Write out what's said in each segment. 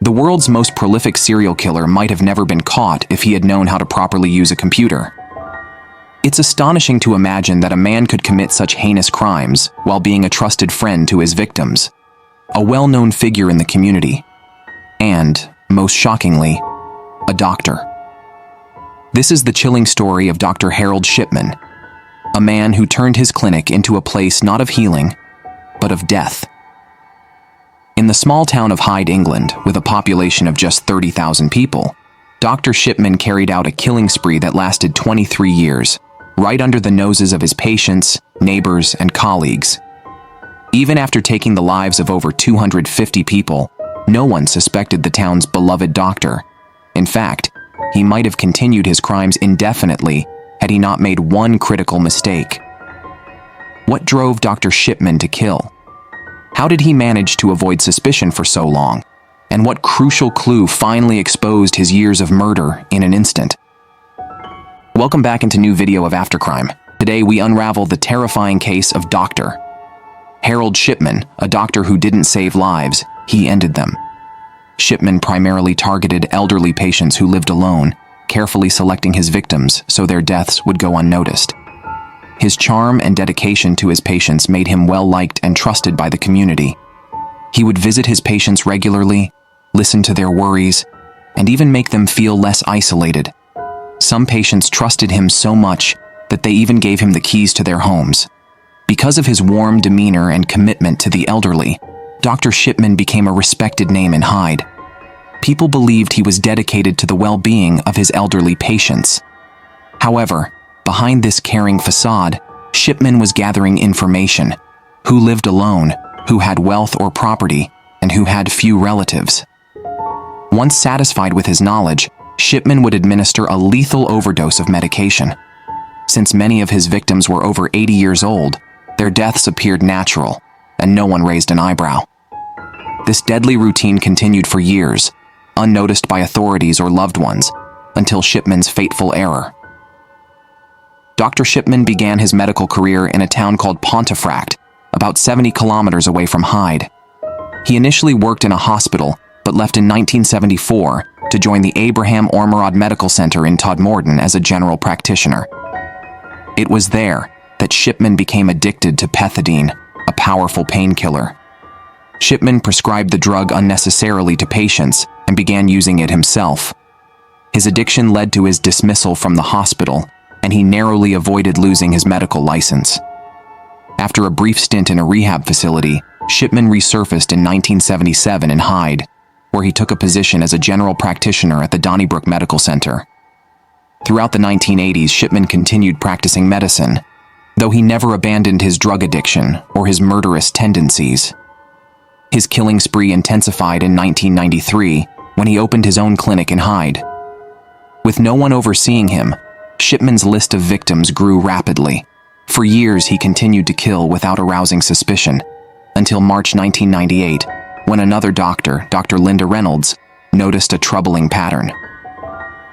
The world's most prolific serial killer might have never been caught if he had known how to properly use a computer. It's astonishing to imagine that a man could commit such heinous crimes while being a trusted friend to his victims, a well-known figure in the community, and, most shockingly, a doctor. This is the chilling story of Dr. Harold Shipman, a man who turned his clinic into a place not of healing, but of death. In the small town of Hyde, England, with a population of just 30,000 people, Dr. Shipman carried out a killing spree that lasted 23 years, right under the noses of his patients, neighbors, and colleagues. Even after taking the lives of over 250 people, no one suspected the town's beloved doctor. In fact, he might have continued his crimes indefinitely had he not made one critical mistake. What drove Dr. Shipman to kill? How did he manage to avoid suspicion for so long? And what crucial clue finally exposed his years of murder in an instant? Welcome back into new video of Aftercrime. Today we unravel the terrifying case of Dr. Harold Shipman, a doctor who didn't save lives, he ended them. Shipman primarily targeted elderly patients who lived alone, carefully selecting his victims so their deaths would go unnoticed. His charm and dedication to his patients made him well-liked and trusted by the community. He would visit his patients regularly, listen to their worries, and even make them feel less isolated. Some patients trusted him so much that they even gave him the keys to their homes. Because of his warm demeanor and commitment to the elderly, Dr. Shipman became a respected name in Hyde. People believed he was dedicated to the well-being of his elderly patients. However, behind this caring facade, Shipman was gathering information: who lived alone, who had wealth or property, and who had few relatives. Once satisfied with his knowledge, Shipman would administer a lethal overdose of medication. Since many of his victims were over 80 years old, their deaths appeared natural, and no one raised an eyebrow. This deadly routine continued for years, unnoticed by authorities or loved ones, until Shipman's fateful error. Dr. Shipman began his medical career in a town called Pontefract, about 70 kilometers away from Hyde. He initially worked in a hospital, but left in 1974 to join the Abraham Ormerod Medical Center in Todmorden as a general practitioner. It was there that Shipman became addicted to pethidine, a powerful painkiller. Shipman prescribed the drug unnecessarily to patients and began using it himself. His addiction led to his dismissal from the hospital, and he narrowly avoided losing his medical license. After a brief stint in a rehab facility, Shipman resurfaced in 1977 in Hyde, where he took a position as a general practitioner at the Donnybrook Medical Center. Throughout the 1980s, Shipman continued practicing medicine, though he never abandoned his drug addiction or his murderous tendencies. His killing spree intensified in 1993 when he opened his own clinic in Hyde. With no one overseeing him, Shipman's list of victims grew rapidly. For years, he continued to kill without arousing suspicion, until March 1998, when another doctor, Dr. Linda Reynolds, noticed a troubling pattern.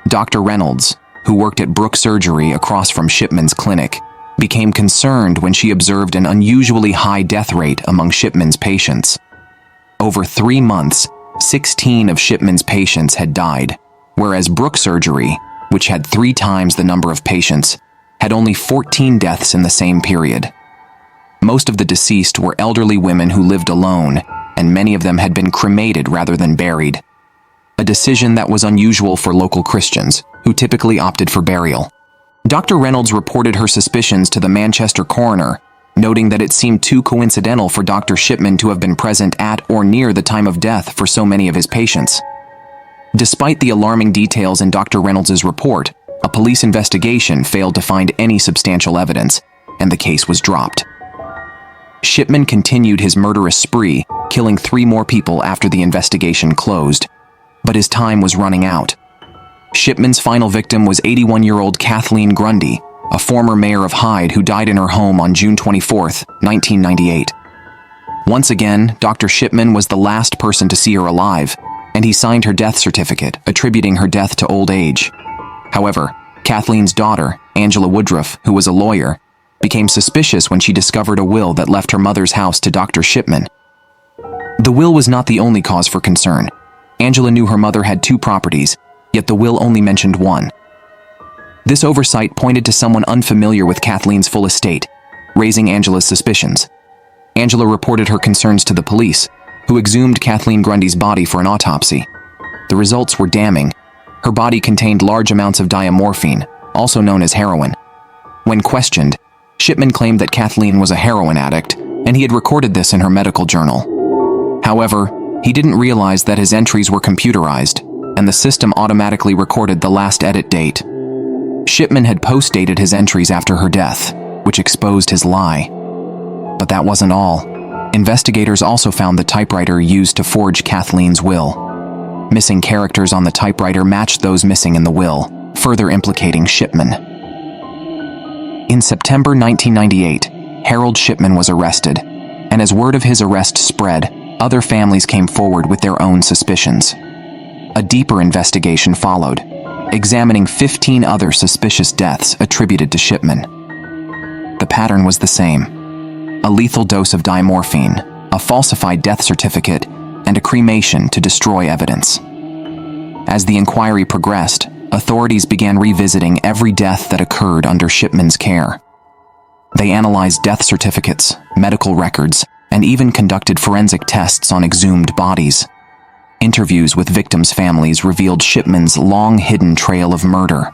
Dr. Reynolds, who worked at Brook Surgery across from Shipman's clinic, became concerned when she observed an unusually high death rate among Shipman's patients. Over 3 months, 16 of Shipman's patients had died, whereas Brook Surgery, which had 3 times the number of patients, had only 14 deaths in the same period. Most of the deceased were elderly women who lived alone, and many of them had been cremated rather than buried, a decision that was unusual for local Christians, who typically opted for burial. Dr. Reynolds reported her suspicions to the Manchester coroner, noting that it seemed too coincidental for Dr. Shipman to have been present at or near the time of death for so many of his patients. Despite the alarming details in Dr. Reynolds' report, a police investigation failed to find any substantial evidence, and the case was dropped. Shipman continued his murderous spree, killing 3 more people after the investigation closed. But his time was running out. Shipman's final victim was 81-year-old Kathleen Grundy, a former mayor of Hyde who died in her home on June 24, 1998. Once again, Dr. Shipman was the last person to see her alive, and he signed her death certificate, attributing her death to old age. However, Kathleen's daughter, Angela Woodruff, who was a lawyer, became suspicious when she discovered a will that left her mother's house to Dr. Shipman. The will was not the only cause for concern. Angela knew her mother had 2 properties, yet the will only mentioned 1. This oversight pointed to someone unfamiliar with Kathleen's full estate, raising Angela's suspicions. Angela reported her concerns to the police, who exhumed Kathleen Grundy's body for an autopsy. The results were damning. Her body contained large amounts of diamorphine, also known as heroin. When questioned, Shipman claimed that Kathleen was a heroin addict, and he had recorded this in her medical journal. However, he didn't realize that his entries were computerized, and the system automatically recorded the last edit date. Shipman had post-dated his entries after her death, which exposed his lie. But that wasn't all. Investigators also found the typewriter used to forge Kathleen's will. Missing characters on the typewriter matched those missing in the will, further implicating Shipman. In September 1998, Harold Shipman was arrested, and as word of his arrest spread, other families came forward with their own suspicions. A deeper investigation followed, examining 15 other suspicious deaths attributed to Shipman. The pattern was the same: a lethal dose of diamorphine, a falsified death certificate, and a cremation to destroy evidence. As the inquiry progressed, authorities began revisiting every death that occurred under Shipman's care. They analyzed death certificates, medical records, and even conducted forensic tests on exhumed bodies. Interviews with victims' families revealed Shipman's long-hidden trail of murder.